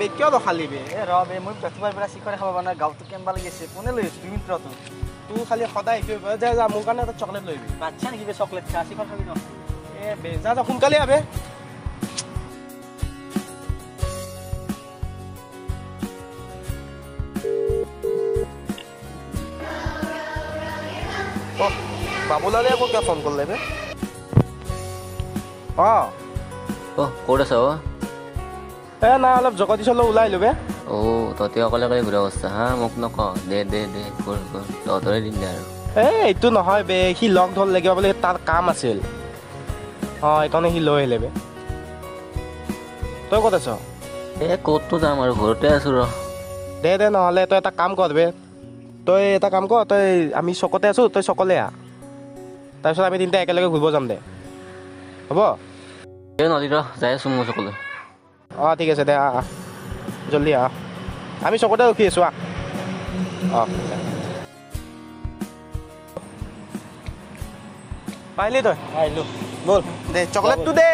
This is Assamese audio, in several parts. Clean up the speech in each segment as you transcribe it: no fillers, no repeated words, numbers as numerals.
বে কিয় ৰখালি বে এ ৰ বে মই ৰাতিপুৱাৰ পৰা চিখৰে খাব পৰা নাই গাঁৱটো কেম্বা লাগি আছে কোনে লৈ আছো 2 মিনিট ৰ তোৰ খালি সদায় এইটোৱে যা যা মোৰ কাৰণে এটা চকলেট লৈ আহিবি বাচ্চা নেকি বে চকলেট খা চিখৰ খাবি ন এ বে যা যা সোনকালে আবে বাবুলালে আকৌ কিয় ফোন কৰিলে বে ক'ত আছ এ নাই অলপ জগদীশলৈ ওলাই আহিলো বে তহঁতে অকলে অকলে ঘূৰা বস্তা হা মোক নক দে তহঁতৰে দিন দে আৰু এইটো নহয় বে সি লগ ধৰিলে কিবা বোলে তাৰ কাম আছিল সেইকাৰণে সি লৈ আহিলে বে তই ক'ত আছ ক'ততো যাম আৰু ঘৰতে আছো ৰ দে নহ'লে তই এটা কাম কৰ বে তই এটা কাম কৰ তই আমি চকতে আছো তই চকলে আহ তাৰপিছত আমি তিনিটা একেলগে ঘূৰিব যাম দে হ'ব নদী ৰ যাই আছো মোৰ চকলৈ ঠিক আছে দে আহ জল্দি আহ আমি চকতে ৰখি আছো পাৰিলি তই আহিলো বল দে চকলেটটো দে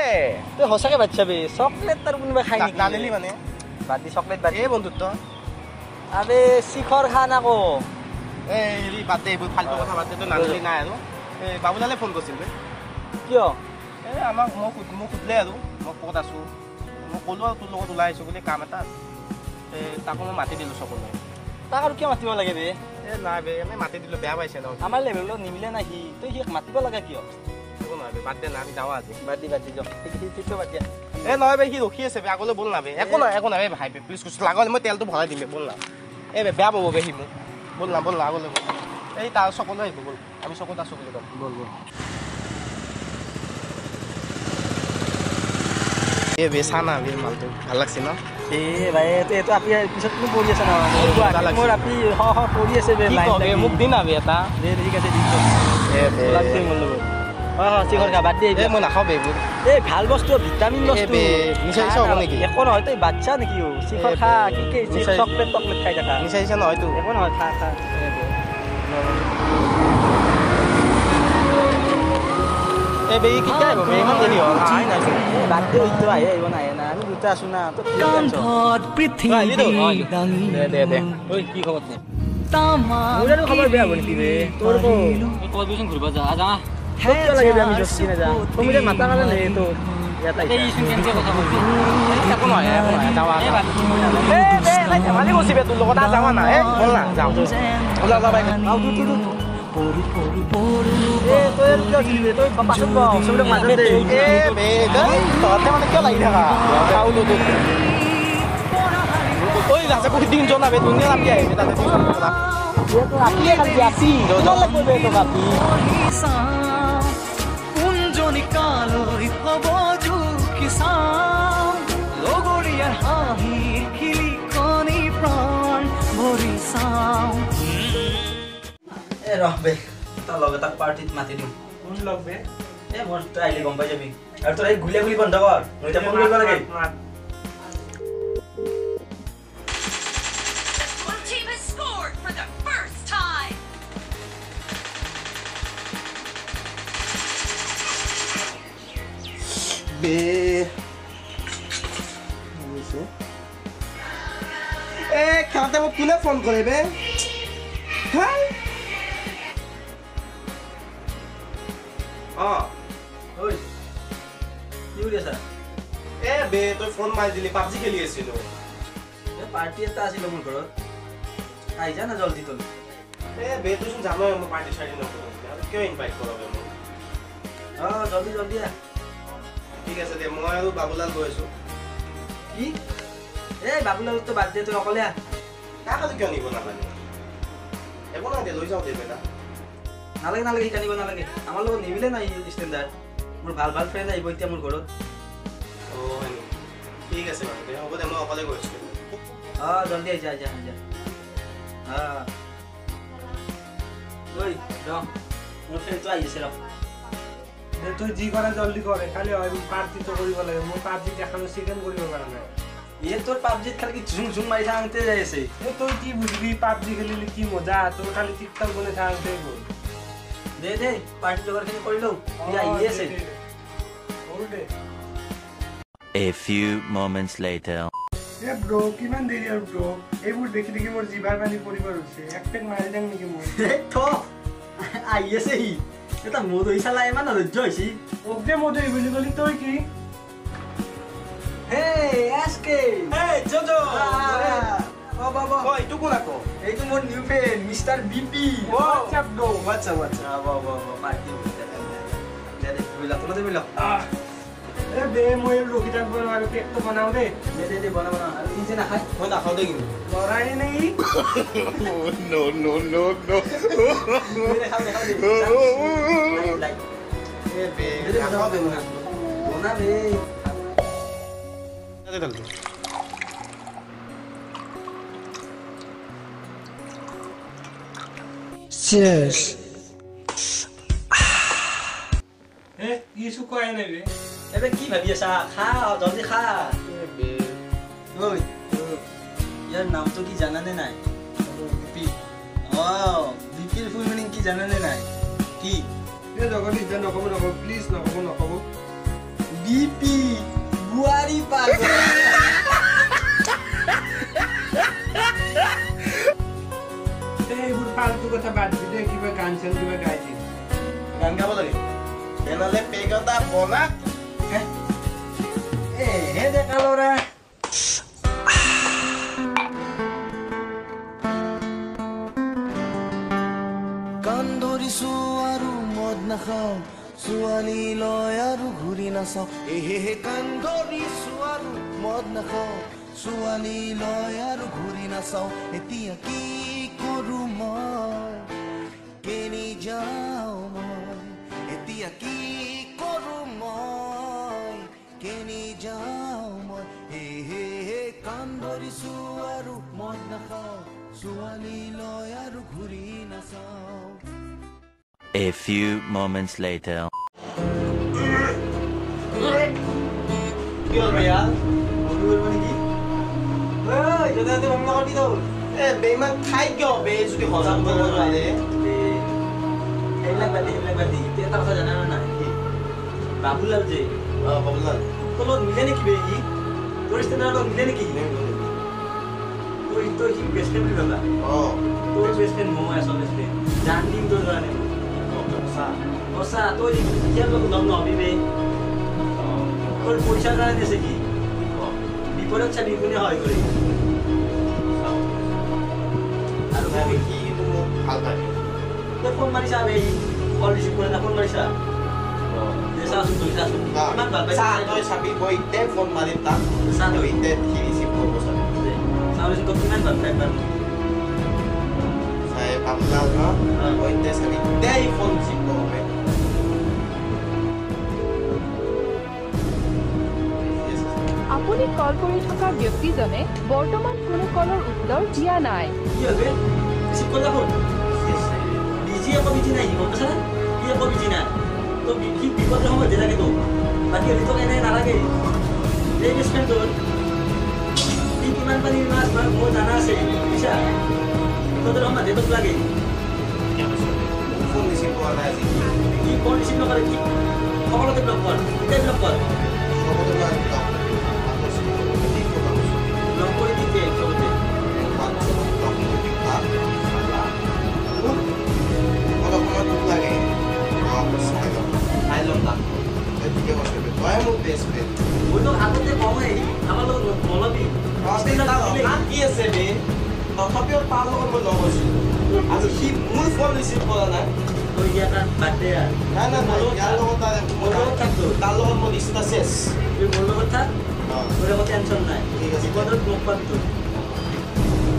তই সঁচাকে বাচ্চা বে চকলেট তাৰ কোনোবা খাই নেকি নানিলি মানে বাদ দি চকলেট বাদ এই বন্ধুত্ব আবে শিখৰ খান আকৌ হেৰি বাদ দে এইবোৰ ফাল্টু কথা বাদ দে তই নানিলি নাই আৰু এই বাবুলালে ফোন কৰিছিল বে কিয় আমাক মোক সুধিলে আৰু মই ক'ত আছোঁ মই ক'লোঁ আৰু তোৰ লগত ওলাই আহিছোঁ বুলি কাম এটা তাকো মই মাতি দিলোঁ চকলৈ তাক আৰু কিয় মাতিব লাগে বে নাই বে আমি মাতি দিলোঁ বেয়া পাইছে ন আমাৰ লেভেলত নিমিলে নাই সি তই সি মাতিব লাগে কিয় একো নহয় বে বাদ দে না আমি যাওঁ আজি বাদ দি যাওঁ সেইটো বাদ দিয়া নহয় বে সি ৰখি আছে বে আগলৈ বল না বে একো নহয় ভাই বে প্লিজ কৈছোঁ লাগলে মই তেলটো ভৰাই দিম বে বল না বে বেয়া পাব বে সি মোক বল না আগলৈ বল তাৰ চকলৈ আহিব বল আমি চকত আছোঁ বুলি কম বল বেচা না বে মালটো ভাল লাগছে ন ভাই এইটো আপি পিছত তুমি পঢ়ি আছে নহয় মোৰ আপি পঢ়ি আছে বে মোক দিন আবি এটা ঠিক আছে চিখৰ খা বাদ দিয়ে মই নাখাওঁ বে এইবোৰ ভাল বস্তু ভিটামিন বস্তু নিচা হ'ব নেকি একো নহয় তই বাচ্চা নেকি চিখৰ খা কি চকলেট খাই থাকা নিচা নহয়তো একো নহয় খা খবৰ বেয়া নেকি তোৰ ঘূৰিব যা মাতা কাৰণে ধেমালি কৈছি বে তোৰ লগত যাৱা না বল না যাওঁ মানে কিয় লাগি থাকা দিন জনাবে ধুনীয়া নামি আহিবি তাতে তাক পাৰ্টিত মাতি দিম কোন লগ বে মোৰ তই আহিলে গম পাই যাবি আৰু তই গুলি বন্ধ কৰ মই এতিয়া ফোন কৰিব লাগে খেলাতে মোক কোনে ফোন কৰে বে কি কৰি আছা বে তই ফোন মাৰি দিলি পাবজি খেলি আছিলো পাৰ্টি এটা আছিল মোৰ ঘৰত আহি যা না জলদি তই বে তুই জানোই মই পাৰ্টি চাৰ্টি নকৰোঁ কিয় ইনভাইট কৰ বে মোক জলদি ঠিক আছে দে মই আৰু বাবুলাল গৈ আছো কি বাবুলালতো বাদ দে তই অকলে আহ কাক কিয় নিব নালাগে একো নাই দে লৈ যাওঁ দে বেটা নালাগে শিকা নিব নালাগে আমাৰ লগত নিমিলে নাই ষ্টেণ্ডাৰ্ড মোৰ ভাল ফ্ৰেণ্ড আহিব এতিয়া মোৰ ঘৰত ঠিক আছে বাৰু দে হ'ব দে মই অকলে গৈ আছো জলদি আহি যা মোৰ ফ্ৰেণ্ডটো আহি আছে তুই যি কৰা জলদি কৰে খালি পাৰ্টিটো কৰিব লাগে মোৰ পাৰ্টি দেখানো চিকেন কৰিব পৰা নাই তোৰ পাবজিত খালি ঝুম মাৰি থাকোঁতে যাই আছে তই কি বুঝবি পাবজি খেলিলে কি মজা তোৰ খালি টিকটক বনাই থাকোঁতে গ'ল দে পাৰ্টি যোগাৰখিনি কৰি লওঁ আহি আছে A few moments later. এ ব্ৰ কিমান দেৰি আৰু ব্ৰ এইবোৰ দেখি দেখি মোৰ জিভাৰ পানী পৰিব হৈছে এক পেক মাৰি দিম নেকি মই থ আহি আছে সি এটা মধুই চালা ইমান ধৈৰ্য হৈছে অগ্ৰে মধুই বুলি ক'লি তই কি হে এছকে এই জজো বাবা কই ইটো কোন আকৌ এইটো মোৰ new friend mister BP WhatsApp bro আচ্ছা আচ্ছা বাবা পাৰ্টি দে বুইলা তোমাতে বুইলা এ দে মই ৰখি থাকিব নোৱাৰো কেকটো বনাও দে দে বনা বনা আৰু নিজে নাখায় মই নাখাওঁ দেই কিন্তু লৰাই নেই দেখাও দে লাইক এ বে দে নাখাওঁ দে মই বনা বে তাতে ঢালটো Cheers. এ কিছু কয় নাই বে এবে কি ভাবি আছা খা জলদি খা এ বে ঐ ইয়াৰ নামটো কি জানানে নাই পি বিপিৰ ফুল মিনিং কি জানানে নাই কি এ জগদীশ যে নক'ব প্লিজ নক'ব বিপি বুৱাৰী পাগল এইবোৰ ফাল্টু কথা বাদ দি দে কিবা গান চান কিবা গাই দিম গান গাব লাগে তেনেহ'লে পেক এটা বনা হে ডেকা ল'ৰা কাণ ধৰিছো আৰু মদ নাখাওঁ ছোৱালী লয় আৰু ঘূৰি নাচাওঁ এহে কাণ ধৰিছো আৰু মদ নাখাওঁ ছোৱালী লয় আৰু ঘূৰি নাচাওঁ এতিয়া কি কৰোঁ মই কেনি যাওঁ মই এতিয়া কি কৰোঁ মই কেনি যাওঁ মই এহে কাণ ধৰিছো আৰু মদ নাখাওঁ ছোৱালী লয় আৰু ঘূৰি নাচাওঁ A few moments later. কি হ'ল বেয়া বন্ধু কৰিব নেকি য'তে বন্ধ কৰি দিওঁ এ বে ইমান খাই কিয় বে যদি হজম কৰিব নোৱাৰে সেইবিলাক বাদ দি এতিয়া এটা কথা জানা নাই বাবুলাল যে বাবুলাল তোৰ লগত মিলে নেকি বে সি তোৰ ষ্টেণ্ডাৰৰ লগত মিলে নেকি তই সি বেষ্ট ফ্ৰেণ্ড বুলি ভাবা তোৰ বেষ্ট ফ্ৰেণ্ড মই আছোঁ বেষ্ট ফ্ৰেণ্ড জান দিম তোৰ কাৰণে সঁচা তই ইয়াৰ লগত লগ নহবি বে তোৰ পইচাৰ কাৰণে দিছে কি বিপদত চাবি কোনে সহায় কৰি আৰু সি কিন্তু মোক ভাল পায় তই ফোন মাৰিছা বে কল ৰিচিভ কৰে না ফোন মাৰিছা চাচোন তই চাচোন ইমান ভাল পাইছা তই চাবি মই এতিয়া ফোন মাৰিম তাক চা তই তই এতিয়া সি ৰিচিভ কৰিব চাবি চাওঁচোন তই কিমান ভাল পাই বাৰু চাই বাবুলাল ন মই এতিয়া চাবি এতিয়াই ফোন ৰিচিভ কৰিব আপুনি কল কৰি থকা ব্যক্তিজনে বৰ্তমান কোনো কলৰ উত্তৰ দিয়া নাই কি হ'ল বে ৰিচিভ কৰিলা ফোন বিজি একো বিজি নাই গম পাইছা কি একো বিজি নাই তো সি বিপদৰ সময়ত যে লাগে তো বাকী হ'লে তোক এনেই নালাগে এই বেষ্ট ফ্ৰেণ্ড তোৰ সি কিমান পানীৰ মাছ বা মোৰ জানা আছে বুজিছা বিপদৰ সময়ত যে তোক লাগে ফোন ৰিচিভ কৰা নাই আজি কি ফোন ৰিচিভ নকৰে কি সকলোতে ব্লক কৰ এতিয়াই ব্লক কৰ সকলো মই ব্লক কৰি দি দে চবতে মই তোক আগতে কওঁৱেই আমাৰ লগত নলবি তথাপিও তাৰ লগত মই লগ হৈছিলোঁ আৰু সি মোৰ ফোন ৰিচিভ কৰা নাই তই ইয়াৰ তাত বাদ দে আৰু নাই নাই নাই ইয়াৰ লগত তাৰ লগত মোৰ ৰিষ্টা চেছ তুই মোৰ লগত থাক তোৰ একো টেনশ্যন নাই ঠিক আছে। বিপদত মোক পাবি তই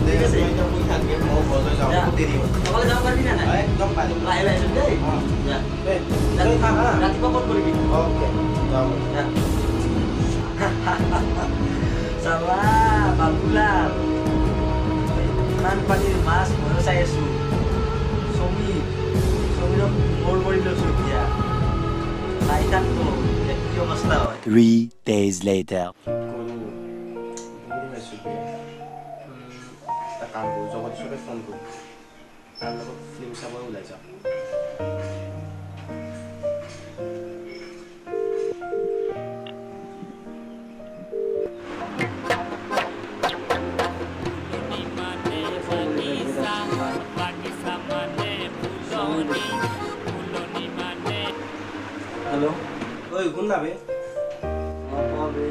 ঠিক আছে এতিয়া শুই থাকবে মই ঘৰলৈ যাওঁ যা। বহুত দেৰি হ'ল অকলে যাব পাৰিবি নে নাই একদম পাৰিম লাহে লাহে চোন দেই যা ৰাতিপুৱা ফোন কৰিবি অ'কে যাওঁ যা চাবা বাবুলা ইমান পানীৰ মাছ ময়ো চাই আছোঁ সমীৰক মোৰ কৰি লৈছোঁ এতিয়া চাই থাকতো কি অৱস্থা হয় 3 days later. গৰু বহুত পাইছোঁ বে এটা কাম কৰোঁ জগদীশকে ফোন কৰোঁ তাৰ লগত ফিল্ম চাব ওলাই যাওঁ না বে বে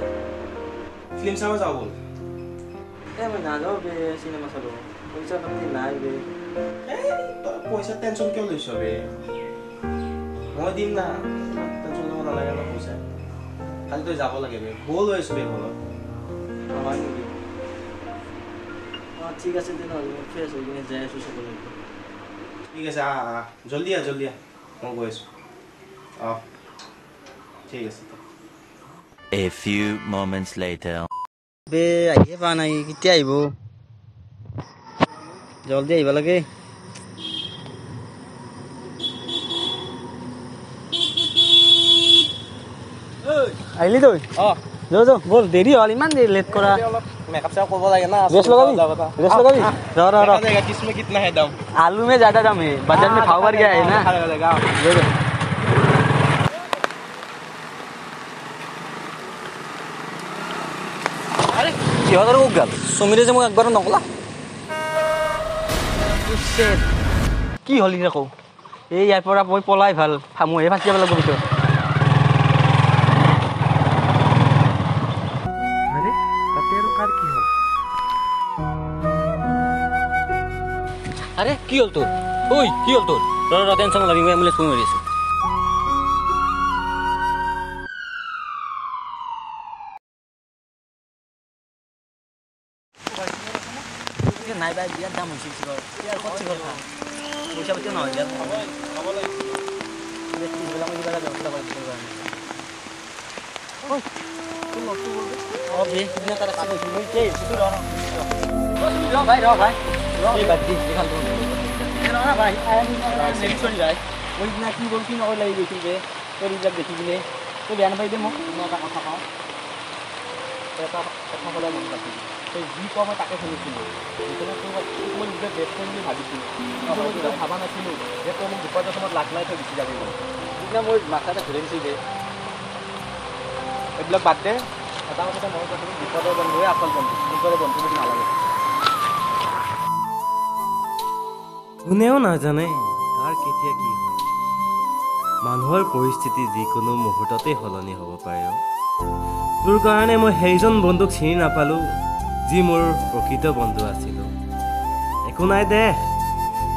ফিল্ম চাব যাওঁ বল মই নাযাওঁ বে চিনেমা চাব পইচা পাতি নাই বে পইচা টেনশ্যন কিয় লৈছ বে মই দিম না টেনশ্যন ল'ব নালাগে না পইচা খালি তই যাব লাগে বে বল হৈ আছো বে ঘৰত হয় নেকি ঠিক আছে তেনেহ'লে মই ফ্ৰেছ হৈ কিনে যাই আছোঁ চাবলৈ ঠিক আছে জলদি আহ মই গৈ আছোঁ ঠিক আছে A few moments later. বে আহিয়ে পোৱা নাই কেতিয়া আহিব জলদি আহিব লাগে আহিলি তই যাওঁ বল দেৰি হ'ল ইমান দেৰি লেট কৰা মেকআপ চেকআপ কৰিব লাগে না ৰেষ্ট লগাবি किसमें कितना है दम आलू में ज्यादा दाम है बाजार में भाव बढ़ गया है ना সিহঁতৰ মোক গাল সমীৰে যে মোক একবাৰো নকলা কি হ'ল আকৌ এই ইয়াৰ পৰা মই পলাই ভাল মইহে ফাঁচি যাব লাগিব পিছত আরে কি হল তোর ওই কি হল তোর টেনশন লাগি মই অ্যাম্বুলেন্স ফোন মারি আছো নাই ভাই বিয়ার দাম হয়েছে ইয়ার কত কথা পয়সা পাতি নয় ইয়ার খাব লাগে বেলা মই কিবা ব্যবস্থা করে দিতে পারি ওই তুই লক তুই বলবি ও বে কিনা তারা কাজ হইছে মই কে শুধু র ভাই এই বাদ দি দেখাল তো না ভাই নেক্সট যায় ওই না কি বল কি নয় লাগি গেছিল বে তোর ইজাব দেখি কিনে তো জ্ঞান পাই দে মোক এটা কথা কও এটা কথা বলা মন রাখি সেই যি কম তাকে শুনিছিলোঁ সেইকাৰণে মই নিজে বেষ্ট ফ্ৰেণ্ড বুলি ভাবিছিলোঁ মই নিজে ভাবা নাছিলোঁ যে তই মোক বিপদৰ সময়ত লাগ লাই থৈ গুচি যাবি সেইদিনা মই মাথাতে ঘূৰি দিছোঁ যে এইবিলাক বাদ দে এটা কথা মনত ৰাখিবি বিপদৰ বন্ধুৱে আচল বন্ধু নিজৰে বন্ধু বুলি নালাগে কোনেও নাজানে কাৰ কেতিয়া কি হয় মানুহৰ পৰিস্থিতি যিকোনো মুহূৰ্ততে সলনি হ'ব পাৰে তোৰ কাৰণে মই সেইজন বন্ধুক চিনি নাপালোঁ যি মোৰ প্ৰকৃত বন্ধু আছিল একো নাই দে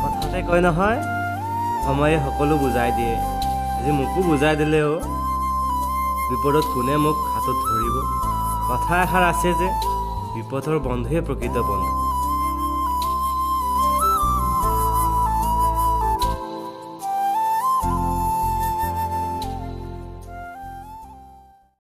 কথাতে কয় নহয় সময়ে সকলো বুজাই দিয়ে আজি মোকো বুজাই দিলেও বিপদত কোনে মোক হাতত ধৰিব কথা এষাৰ আছে যে বিপদৰ বন্ধুহে প্ৰকৃত বন্ধু